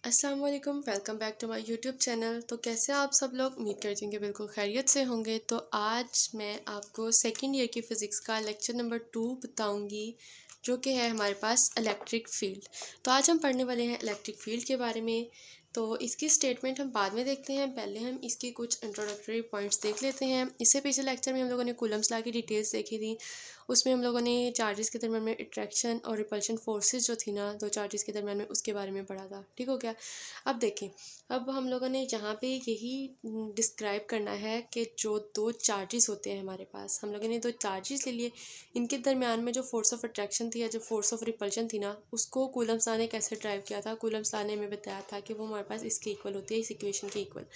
अस्सलाम वालेकुम, welcome back to my YouTube channel. तो कैसे आप सब लोग? उम्मीद करती हूँ कि बिल्कुल खैरियत से होंगे। तो आज मैं आपको सेकंड ईयर की फ़िज़िक्स का लेक्चर नंबर 2 बताऊँगी, जो कि है हमारे पास इलेक्ट्रिक फ़ील्ड। तो आज हम पढ़ने वाले हैं इलेक्ट्रिक फ़ील्ड के बारे में। तो इसकी स्टेटमेंट हम बाद में देखते हैं, पहले हम इसकी कुछ इंट्रोडक्टरी पॉइंट्स देख लेते हैं। इससे पिछले लेक्चर में हम लोगों ने कूलम्ब्स लॉ की डिटेल्स देखी थी। उसमें हम लोगों ने चार्जेस के दरमियान में अट्रैक्शन और रिपल्शन फोर्सेस जो थी ना, दो चार्जेस के दरमियान में, उसके बारे में पढ़ा था। ठीक हो गया। अब देखें, अब हम लोगों ने यहाँ पे यही डिस्क्राइब करना है कि जो दो चार्जेस होते हैं हमारे पास, हम लोगों ने दो चार्जेस ले लिए, इनके दरमियान में जो फोर्स ऑफ अट्रैक्शन थी या जो फोर्स ऑफ रिपल्शन थी ना, उसको कूलम्ब्स लॉ ने कैसे ड्राइव किया था। कूलम्ब्स लॉ ने हमें बताया था कि वो हमारे पास इसके इक्वल होती है, इस इक्वेशन के इक्वल।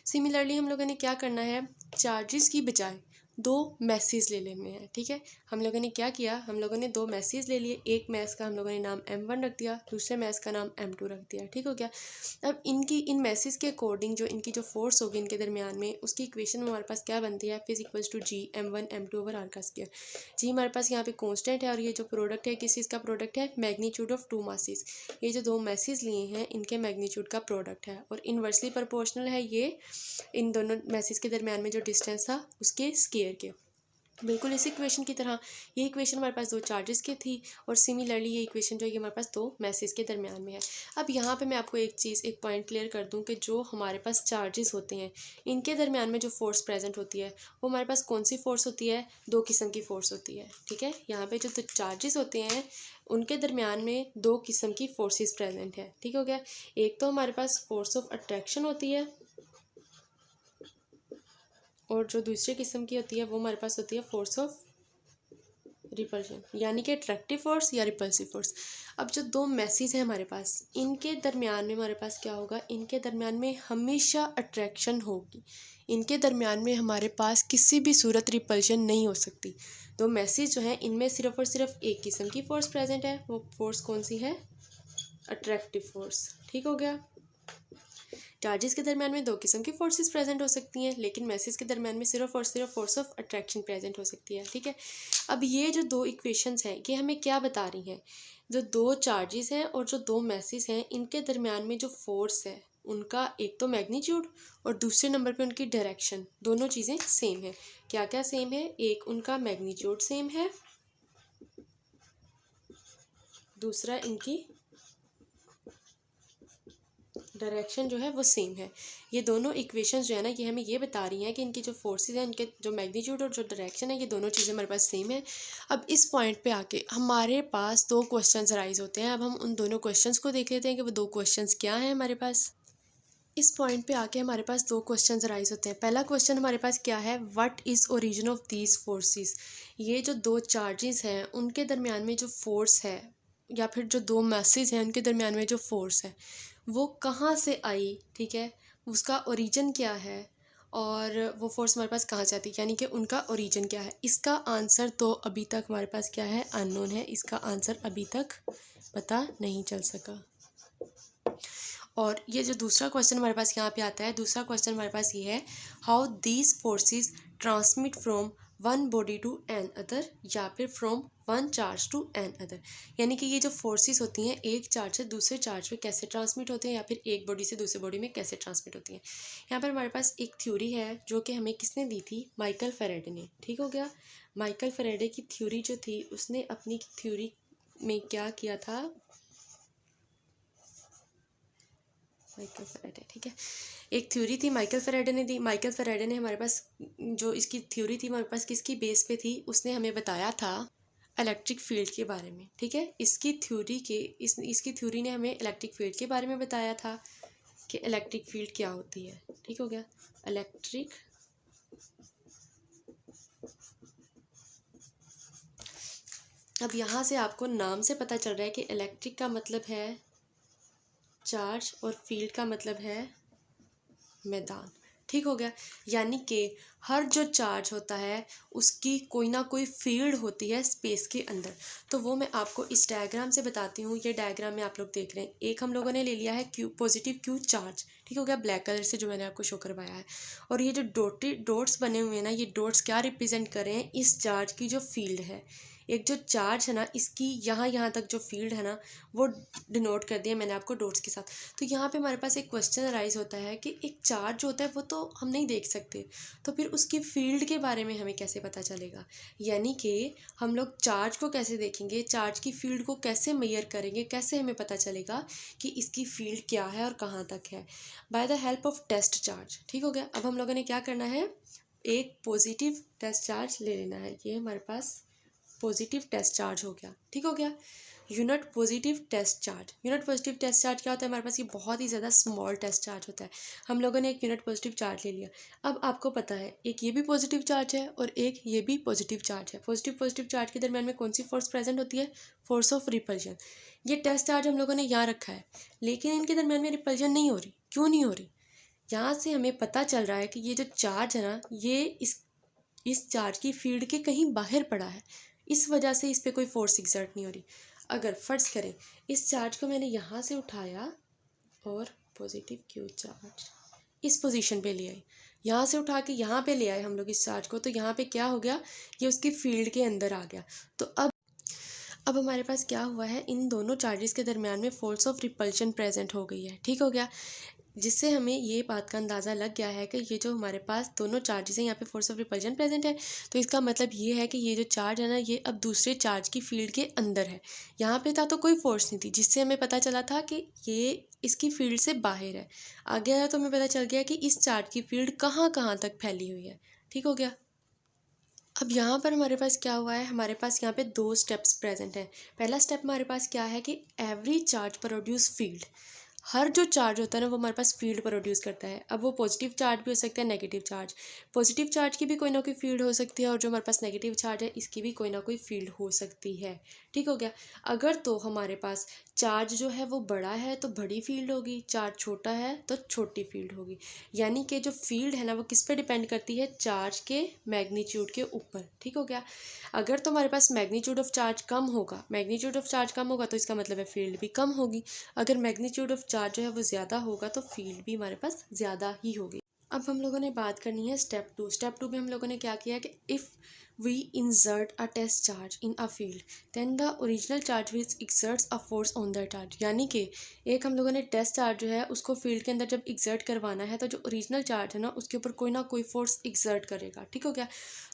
सिमिलरली हम लोगों ने क्या करना है, चार्जेस की बजाय दो मैसेज ले लेने हैं। ठीक है, हम लोगों ने क्या किया, हम लोगों ने दो मैसेज ले लिए। एक मैस का हम लोगों ने नाम m1 रख दिया, दूसरे मैस का नाम m2 रख दिया। ठीक हो गया। अब इन मैसेज के अकॉर्डिंग जो इनकी जो फोर्स होगी इनके दरमियान में, उसकी इक्वेशन हमारे पास क्या बनती है, F equals to G m1 m2 over r का स्क्वायर। जी हमारे पास यहाँ पे कांस्टेंट है, और ये जो प्रोडक्ट है किस चीज़ का प्रोडक्ट है, मैग्नीट्यूड ऑफ टू मासेस। ये जो दो मैसेज लिए हैं इनके मैग्नीट्यूड का प्रोडक्ट है, और इनवर्सली प्रोपोर्शनल है ये इन दोनों मैसेज के दरमियान में जो डिस्टेंस था उसके स्क्वायर के। बिल्कुल इस इक्वेशन की तरह ये इक्वेशन हमारे पास दो चार्जेस की थी, और सिमिलरली ये इक्वेशन जो है हमारे पास दो मैसेज के दरमियान में है। अब यहाँ पे मैं आपको एक पॉइंट क्लियर कर दूँ कि जो हमारे पास चार्जेस होते हैं इनके दरमियान में जो फोर्स प्रेजेंट होती है वो हमारे पास कौन सी फोर्स होती है, दो किस्म की फोर्स होती है। ठीक है, यहाँ पे जो चार्जेस होते हैं उनके दरमियान में दो किस्म की फोर्सेस प्रेजेंट है। ठीक हो गया। एक तो हमारे पास फोर्स ऑफ अट्रैक्शन होती है, और जो दूसरी किस्म की होती है वो हमारे पास होती है फोर्स ऑफ रिपल्शन, यानी कि अट्रैक्टिव फोर्स या रिपल्सिव फोर्स। अब जो दो मैसेज हैं हमारे पास, इनके दरमियान में हमारे पास क्या होगा, इनके दरमियान में हमेशा अट्रैक्शन होगी, इनके दरमियान में हमारे पास किसी भी सूरत रिपल्शन नहीं हो सकती। दो मैसेज जो हैं इनमें सिर्फ और सिर्फ एक किस्म की फोर्स प्रेजेंट है, वो फोर्स कौन सी है, अट्रैक्टिव फोर्स। ठीक हो गया। चार्जेस के दरमियान में दो किस्म की फोर्सेस प्रेजेंट हो सकती हैं, लेकिन मैसेज के दरमियान में सिर्फ और सिर्फ फोर्स ऑफ अट्रैक्शन प्रेजेंट हो सकती है। ठीक है। अब ये जो दो इक्वेशंस हैं ये हमें क्या बता रही हैं, जो दो चार्जेस हैं और जो दो मैसेज हैं इनके दरमियान में जो फोर्स है उनका एक तो मैग्नीट्यूड और दूसरे नंबर पे उनकी डायरेक्शन, दोनों चीज़ें सेम है। क्या क्या सेम है, एक उनका मैग्नीट्यूड सेम है, दूसरा इनकी डायरेक्शन जो है वो सेम है। ये दोनों इक्वेशंस जो है ना, ये हमें ये बता रही हैं कि इनकी जो फोर्सेस हैं, इनके जो मैग्नीट्यूड और जो डायरेक्शन है, ये दोनों चीज़ें हमारे पास सेम है। अब इस पॉइंट पे आके हमारे पास दो क्वेश्चंस राइज होते हैं। अब हम उन दोनों क्वेश्चंस को देख लेते हैं कि वो दो क्वेश्चंस क्या हैं हमारे पास। इस पॉइंट पे आके हमारे पास दो क्वेश्चंस राइज होते हैं। पहला क्वेश्चन हमारे पास क्या है, what is origin of these forces. ये जो दो चार्जेस हैं उनके दरमियान में जो फोर्स है, या फिर जो दो मैसेज हैं उनके दरमियान में जो फोर्स है, वो कहाँ से आई। ठीक है, उसका ओरिजिन क्या है, और वो फोर्स हमारे पास कहाँ से आती है, यानी कि उनका ओरिजिन क्या है। इसका आंसर तो अभी तक हमारे पास क्या है, अननोन है। इसका आंसर अभी तक पता नहीं चल सका। और ये जो दूसरा क्वेश्चन हमारे पास यहाँ पे आता है, दूसरा क्वेश्चन हमारे पास ये है, how these forces transmit from one body to another, या फिर from one charge to another. यानी कि ये जो फोर्सेस होती हैं एक चार्ज से दूसरे चार्ज पे कैसे ट्रांसमिट होते हैं, या फिर एक बॉडी से दूसरी बॉडी में कैसे ट्रांसमिट होती हैं। यहाँ पर हमारे पास एक थ्योरी है जो कि हमें किसने दी थी, माइकल फेराडे ने। ठीक हो गया। माइकल फेराडे की थ्योरी जो थी, उसने अपनी थ्योरी में क्या किया था, माइकल फेराडे। ठीक है, एक थ्योरी थी माइकल फेराडे ने दी। माइकल फेराडे ने हमारे पास जो इसकी थ्योरी थी हमारे पास किसकी बेस पे थी, उसने हमें बताया था इलेक्ट्रिक फील्ड के बारे में। ठीक है, इसकी थ्योरी ने हमें इलेक्ट्रिक फील्ड के बारे में बताया था कि इलेक्ट्रिक फील्ड क्या होती है। ठीक हो गया। इलेक्ट्रिक अब यहाँ से आपको नाम से पता चल रहा है कि इलेक्ट्रिक का मतलब है चार्ज और फील्ड का मतलब है मैदान। ठीक हो गया। यानी कि हर जो चार्ज होता है उसकी कोई ना कोई फील्ड होती है स्पेस के अंदर। तो वो मैं आपको इस डायग्राम से बताती हूँ। ये डायग्राम में आप लोग देख रहे हैं, एक हम लोगों ने ले लिया है क्यू, पॉजिटिव क्यू चार्ज। ठीक हो गया, ब्लैक कलर से जो मैंने आपको शो करवाया है। और ये जो डॉट्स बने हुए हैं ना, ये डॉट्स क्या रिप्रेजेंट कर रहे हैं, इस चार्ज की जो फील्ड है, एक जो चार्ज है ना, इसकी यहाँ तक जो फील्ड है ना वो डिनोट कर दिया मैंने आपको डॉट्स के साथ। तो यहाँ पे हमारे पास एक क्वेश्चन अराइज होता है कि एक चार्ज होता है वो तो हम नहीं देख सकते, तो फिर उसकी फील्ड के बारे में हमें कैसे पता चलेगा। यानी कि हम लोग चार्ज को कैसे देखेंगे, चार्ज की फील्ड को कैसे मेजर करेंगे, कैसे हमें पता चलेगा कि इसकी फील्ड क्या है और कहाँ तक है। By the help of test charge. ठीक हो गया। अब हम लोगों ने क्या करना है, एक पॉजिटिव टेस्ट चार्ज ले लेना है। ये हमारे पास पॉजिटिव टेस्ट चार्ज हो गया। ठीक हो गया। Unit positive test charge. Unit positive test charge क्या होता है, हमारे पास ये बहुत ही ज़्यादा स्मॉल टेस्ट चार्ज होता है। हम लोगों ने एक यूनिट पॉजिटिव चार्ज ले लिया। अब आपको पता है एक ये भी पॉजिटिव चार्ज है और एक ये भी पॉजिटिव चार्ज है। पॉजिटिव चार्ज के दरमियान में कौन सी फोर्स प्रेजेंट होती है, फोर्स ऑफ रिपल्जन। ये टेस्ट चार्ज हम लोगों ने यहाँ रखा है, लेकिन इनके दरमियान में रिपल्जन नहीं हो रही। क्यों नहीं हो रही, यहाँ से हमें पता चल रहा है कि ये जो चार्ज है ना, ये इस चार्ज की फील्ड के कहीं बाहर पड़ा है, इस वजह से इस पर कोई फोर्स एग्जर्ट नहीं हो रही। अगर फ़र्ज़ करें इस चार्ज को मैंने यहाँ से उठाया और पॉजिटिव क्यू चार्ज इस पोजीशन पे ले आई, यहाँ से उठा के यहाँ पे ले आए हम लोग इस चार्ज को, तो यहाँ पे क्या हो गया, ये उसकी फील्ड के अंदर आ गया। तो अब हमारे पास क्या हुआ है, इन दोनों चार्जेस के दरमियान में फोर्स ऑफ रिपल्शन प्रेजेंट हो गई है। ठीक हो गया। जिससे हमें ये बात का अंदाज़ा लग गया है कि ये जो हमारे पास दोनों चार्जेस हैं, यहाँ पे फोर्स ऑफ रिपल्जन प्रेजेंट है, तो इसका मतलब ये है कि ये जो चार्ज है ना, ये अब दूसरे चार्ज की फील्ड के अंदर है। यहाँ पे था तो कोई फोर्स नहीं थी, जिससे हमें पता चला था कि ये इसकी फील्ड से बाहर है। आगे आया तो हमें पता चल गया कि इस चार्ज की फील्ड कहाँ कहाँ तक फैली हुई है। ठीक हो गया। अब यहाँ पर हमारे पास क्या हुआ है, हमारे पास यहाँ पे दो स्टेप्स प्रेजेंट हैं। पहला स्टेप हमारे पास क्या है कि एवरी चार्ज प्रोड्यूस फील्ड। हर जो चार्ज होता है ना वो हमारे पास फील्ड प्रोड्यूस करता है। अब वो पॉजिटिव चार्ज भी हो सकता है, नेगेटिव चार्ज। पॉजिटिव चार्ज की भी कोई ना कोई फील्ड हो सकती है और जो हमारे पास नेगेटिव चार्ज है इसकी भी कोई ना कोई फील्ड हो सकती है। ठीक हो गया। अगर तो हमारे पास चार्ज जो है वो बड़ा है तो बड़ी फील्ड होगी, चार्ज छोटा है तो छोटी फील्ड होगी। यानी कि जो फील्ड है ना वो किस पे डिपेंड करती है, चार्ज के मैग्नीट्यूड के ऊपर। ठीक हो गया। अगर तो हमारे पास मैग्नीट्यूड ऑफ चार्ज कम होगा, तो इसका मतलब है फील्ड भी कम होगी। अगर मैग्नीट्यूड ऑफ चार्ज जो है वो ज़्यादा होगा तो फील्ड भी हमारे पास ज़्यादा ही होगी। अब हम लोगों ने बात करनी है स्टेप टू। स्टेप टू में हम लोगों ने क्या किया कि if we insert a test charge in a field then the original charge which exerts a force on the charge। यानी कि एक हम लोगों ने टेस्ट चार्ज जो है उसको फील्ड के अंदर जब एग्जर्ट करवाना है तो जो ओरिजिनल चार्ज है ना उसके ऊपर कोई ना कोई फोर्स एग्जर्ट करेगा। ठीक हो गया।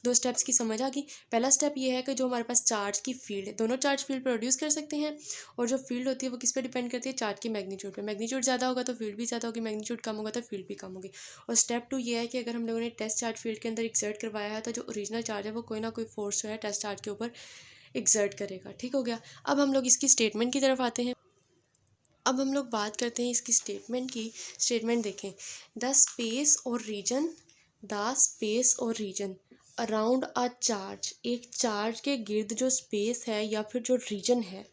दो स्टेप्स की समझ आ गई। पहला स्टेप ये है कि जो हमारे पास चार्ज की फील्ड है, दोनों चार्ज फील्ड प्रोड्यूस कर सकते हैं और जो फील्ड होती है वो किस पे डिपेंड करती है, चार्ज की मैग्नीट्यूड पे। मैग्नीट्यूड ज़्यादा होगा तो फील्ड भी ज़्यादा होगी, मैग्नीट्यूड कम होगा तो फील्ड भी कम होगी। और स्टेप टू ये है कि अगर हम लोगों ने टेस्ट चार्ज फील्ड के अंदर एक्सर्ट करवाया है तो जो ओरिजिनल चार्ज है वो कोई ना कोई फोर्स जो है टेस्ट चार्ज के ऊपर एक्सर्ट करेगा। ठीक हो गया। अब हम लोग इसकी स्टेटमेंट की तरफ आते हैं। अब हम लोग बात करते हैं इसकी स्टेटमेंट की। स्टेटमेंट देखें, द स्पेस और रीजन अराउंड अ चार्ज। एक चार्ज के गिर्द जो स्पेस है या फिर जो रीजन है,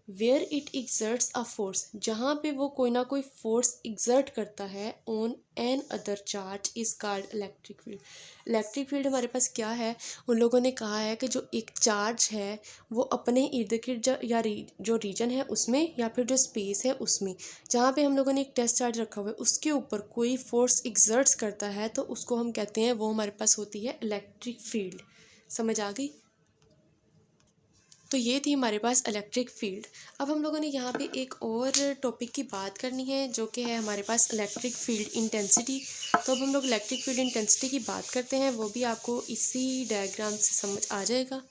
where it exerts a force, जहाँ पे वो कोई ना कोई फोर्स एग्जर्ट करता है on an other charge is called electric field. Electric field हमारे पास क्या है, उन लोगों ने कहा है कि जो एक चार्ज है वो अपने इर्द गिर्द या जो रीजन है उसमें या फिर जो स्पेस है उसमें, जहाँ पे हम लोगों ने एक टेस्ट चार्ज रखा हुआ है उसके ऊपर कोई फोर्स एग्जर्ट्स करता है तो उसको हम कहते हैं, वो हमारे पास होती है इलेक्ट्रिक फील्ड। समझ आ गई। तो ये थी हमारे पास इलेक्ट्रिक फील्ड। अब हम लोगों ने यहाँ पे एक और टॉपिक की बात करनी है जो कि है हमारे पास इलेक्ट्रिक फील्ड इंटेंसिटी। तो अब हम लोग इलेक्ट्रिक फील्ड इंटेंसिटी की बात करते हैं, वो भी आपको इसी डायग्राम से समझ आ जाएगा।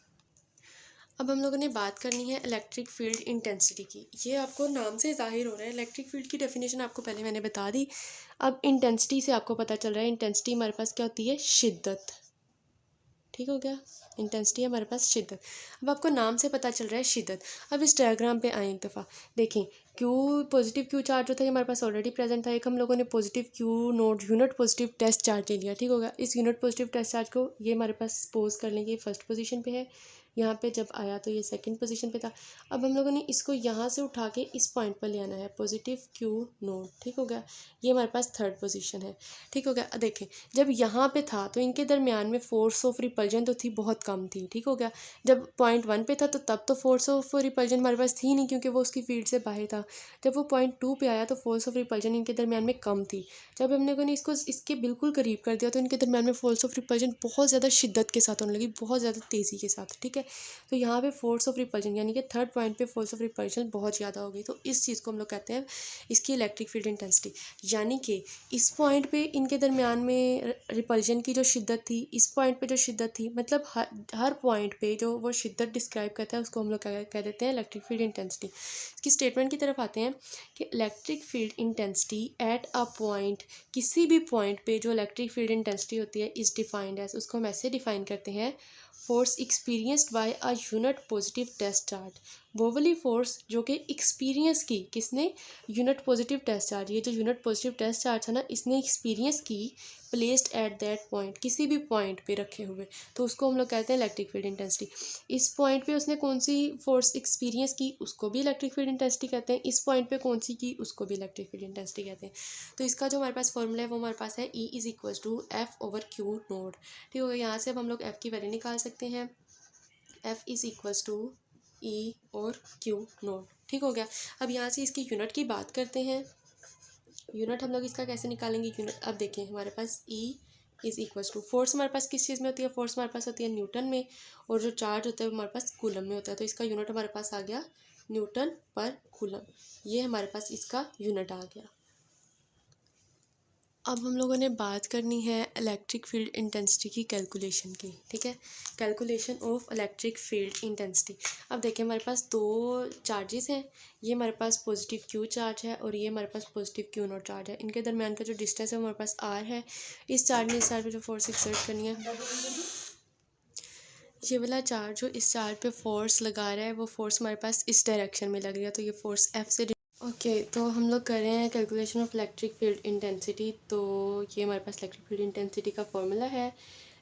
अब हम लोगों ने बात करनी है इलेक्ट्रिक फील्ड इंटेंसिटी की। ये आपको नाम से ज़ाहिर हो रहा है, इलेक्ट्रिक फील्ड की डेफिनेशन आपको पहले मैंने बता दी। अब इंटेंसिटी से आपको पता चल रहा है, इंटेंसिटी हमारे पास क्या होती है, शिद्दत। ठीक हो गया। इंटेंसिटी है हमारे पास शिद्दत। अब आपको नाम से पता चल रहा है शिद्दत। अब इस डायग्राम पे आए एक दफ़ा देखें, क्यू पॉजिटिव क्यू चार्ज जो था हमारे पास ऑलरेडी प्रेजेंट था। एक हम लोगों ने positive Q naught unit positive test charge ले लिया। ठीक होगा। इस यूनिट पॉजिटिव टेस्ट चार्ज को ये हमारे पास सपोज कर लेंगे फर्स्ट पोजीशन पे है, यहाँ पे जब आया तो ये सेकंड पोजीशन पे था। अब हम लोगों ने इसको यहाँ से उठा के इस पॉइंट पर ले आना है, पॉजिटिव क्यू नोट। ठीक हो गया। ये हमारे पास थर्ड पोजीशन है। ठीक हो गया। देखें, जब यहाँ पे था तो इनके दरमियान में फोर्स ऑफ रिपल्जन तो थी, बहुत कम थी। ठीक हो गया। जब पॉइंट 1 पे था तो तब तो फोर्स ऑफ रिपल्जन हमारे पास थी नहीं, क्योंकि वो उसकी फील्ड से बाहर था। जब वो पॉइंट 2 पे आया तो फोर्स ऑफ रिपल्जन इनके दरमियान में कम थी। जब हम लोगों ने इसको इसके बिल्कुल करीब कर दिया तो इनके दरमियान में फोर्स ऑफ रिपल्जन बहुत ज़्यादा शिद्दत के साथ होने लगी, बहुत ज़्यादा तेज़ी के साथ। ठीक है। है। तो यहाँ पे फोर्स ऑफ रिपल्जन यानी कि थर्ड पॉइंट पे फोर्स ऑफ रिपल्जन बहुत ज़्यादा होगी, तो इस चीज़ को हम लोग कहते हैं इसकी इलेक्ट्रिक फील्ड इंटेंसिटी। यानी कि इस पॉइंट पे इनके दरमियान में रिपल्जन की जो शिद्दत थी, इस पॉइंट पे जो शिद्दत थी, मतलब हर पॉइंट पे जो वो शिद्दत डिस्क्राइब करता है उसको हम लोग कह देते हैं इलेक्ट्रिक फील्ड इंटेंसिटी। इसकी स्टेटमेंट की तरफ आते हैं कि electric field intensity at a point, किसी भी पॉइंट पे जो इलेक्ट्रिक फील्ड इंटेंसिटी होती है इज़ डिफाइंड एज, उसको हम ऐसे डिफाइन करते हैं force experienced by a unit positive test charge. वो वाली फोर्स जो कि एक्सपीरियंस की, किसने, यूनिट पॉजिटिव टेस्ट चार्ज, ये जो यूनिट पॉजिटिव टेस्ट चार्ज है ना, इसने एक्सपीरियंस की प्लेस्ड एट दैट पॉइंट, किसी भी पॉइंट पे रखे हुए, तो उसको हम लोग कहते हैं इलेक्ट्रिक फील्ड इंटेंसिटी। इस पॉइंट पे उसने कौन सी फोर्स एक्सपीरियंस की, उसको भी इलेक्ट्रिक फील्ड इंटेंसिटी कहते हैं। इस पॉइंट पे कौन सी की, उसको भी इलेक्ट्रिक फील्ड इंटेंसिटी कहते हैं। तो इसका जो हमारे पास फॉर्मूला है वो हमारे पास है E is equals to F over Q naught. ठीक हो गया। यहाँ से अब हम लोग एफ़ की वैल्यू निकाल सकते हैं, एफ इज़ इक्वल्स टू ई और क्यू नोट। ठीक हो गया। अब यहाँ से इसकी यूनिट की बात करते हैं। यूनिट हम लोग इसका कैसे निकालेंगे यूनिट, अब देखें हमारे पास E is equals to, force हमारे पास किस चीज़ में होती है, फोर्स हमारे पास होती है न्यूटन में, और जो चार्ज होता है वो हमारे पास कूलम में होता है। तो इसका यूनिट हमारे पास आ गया न्यूटन पर कूलम, ये हमारे पास इसका यूनिट आ गया। अब हम लोगों ने बात करनी है इलेक्ट्रिक फील्ड इंटेंसिटी की कैलकुलेशन की। ठीक है, calculation of electric field intensity. अब देखिए हमारे पास दो चार्जेस हैं, ये हमारे पास पॉजिटिव क्यू चार्ज है और ये हमारे पास पॉजिटिव क्यू नॉट चार्ज है। इनके दरमियान का जो डिस्टेंस है हमारे पास आर है। इस चार्ज ने इस चार्ज पे जो फोर्स एक्सर्ट करनी है, ये वाला चार्ज जो इस चार्ज पे फोर्स लगा रहा है वो फोर्स हमारे पास इस डायरेक्शन में लग रही है, तो ये फोर्स एफ से ओके तो हम लोग कर रहे हैं calculation of electric field intensity. तो ये हमारे पास इलेक्ट्रिक फील्ड इंटेंसिटी का फॉर्मूला है,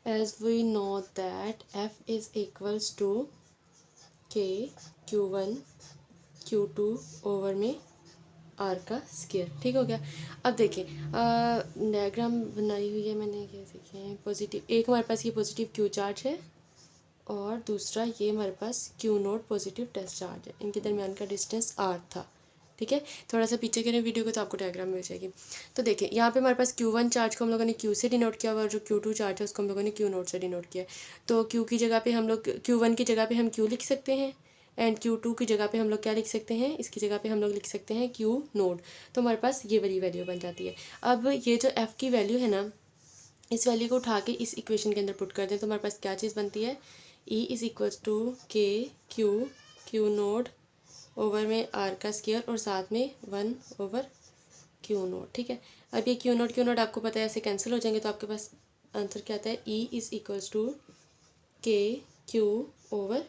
as we know that F is equals to K Q1 Q2 over में आर का स्क्वायर। ठीक हो गया। अब देखिए डायग्राम बनाई हुई है मैंने, क्या देखिए पॉजिटिव, एक हमारे पास ये पॉजिटिव क्यू चार्ज है और दूसरा ये हमारे पास Q naught positive test charge है। इनके दरमियान का डिस्टेंस आर था। ठीक है, थोड़ा सा पीछे करें वीडियो को तो आपको डायग्राम मिल जाएगी। तो देखिए यहाँ पे हमारे पास Q1 चार्ज को हम लोगों ने Q से डिनोट किया हुआ और जो Q2 चार्ज है उसको हम लोगों ने Q नोट से डिनोट किया है। तो Q की जगह पे हम लोग Q1 की जगह पे हम Q लिख सकते हैं एंड Q2 की जगह पे हम लोग क्या लिख सकते हैं, इसकी जगह पे हम लोग लिख सकते हैं Q नोट। तो हमारे पास ये वाली वैल्यू बन जाती है। अब ये जो F की वैल्यू है ना, इस वैल्यू को उठा के इस इक्वेशन के अंदर पुट कर दें तो हमारे पास क्या चीज़ बनती है, E इज़ इक्वल्स टू के क्यू नोट ओवर में आर का स्क्वायर और साथ में 1 ओवर क्यू नोट। ठीक है, अब ये क्यू नोट आपको पता है ऐसे कैंसिल हो जाएंगे, तो आपके पास आंसर क्या आता है, E इज़ इक्वल्स टू के क्यू ओवर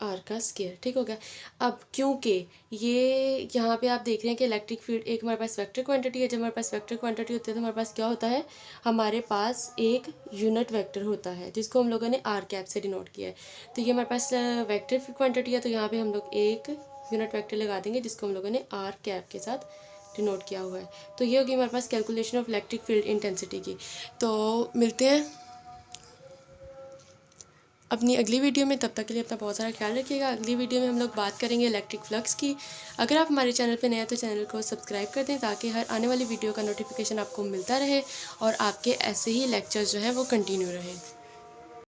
आर का स्क्वायर। ठीक हो गया। अब क्योंकि ये यहाँ पे आप देख रहे हैं कि इलेक्ट्रिक फील्ड एक हमारे पास वेक्टर क्वांटिटी है, जब हमारे पास वेक्टर क्वांटिटी होती है तो हमारे पास क्या होता है, हमारे पास एक यूनिट वेक्टर होता है जिसको हम लोगों ने आर कैप से डिनोट किया है। तो ये हमारे पास वेक्टर क्वांटिटी है, तो यहाँ पे हम लोग एक यूनिट वेक्टर लगा देंगे जिसको हम लोगों ने आर कैप के साथ डिनोट किया हुआ है। तो ये होगी हमारे पास calculation of electric field intensity की। तो मिलते हैं अपनी अगली वीडियो में, तब तक के लिए अपना बहुत सारा ख्याल रखिएगा। अगली वीडियो में हम लोग बात करेंगे इलेक्ट्रिक फ्लक्स की। अगर आप हमारे चैनल पर नए हैं तो चैनल को सब्सक्राइब कर दें ताकि हर आने वाली वीडियो का नोटिफिकेशन आपको मिलता रहे और आपके ऐसे ही लेक्चर्स जो हैं वो कंटिन्यू रहें।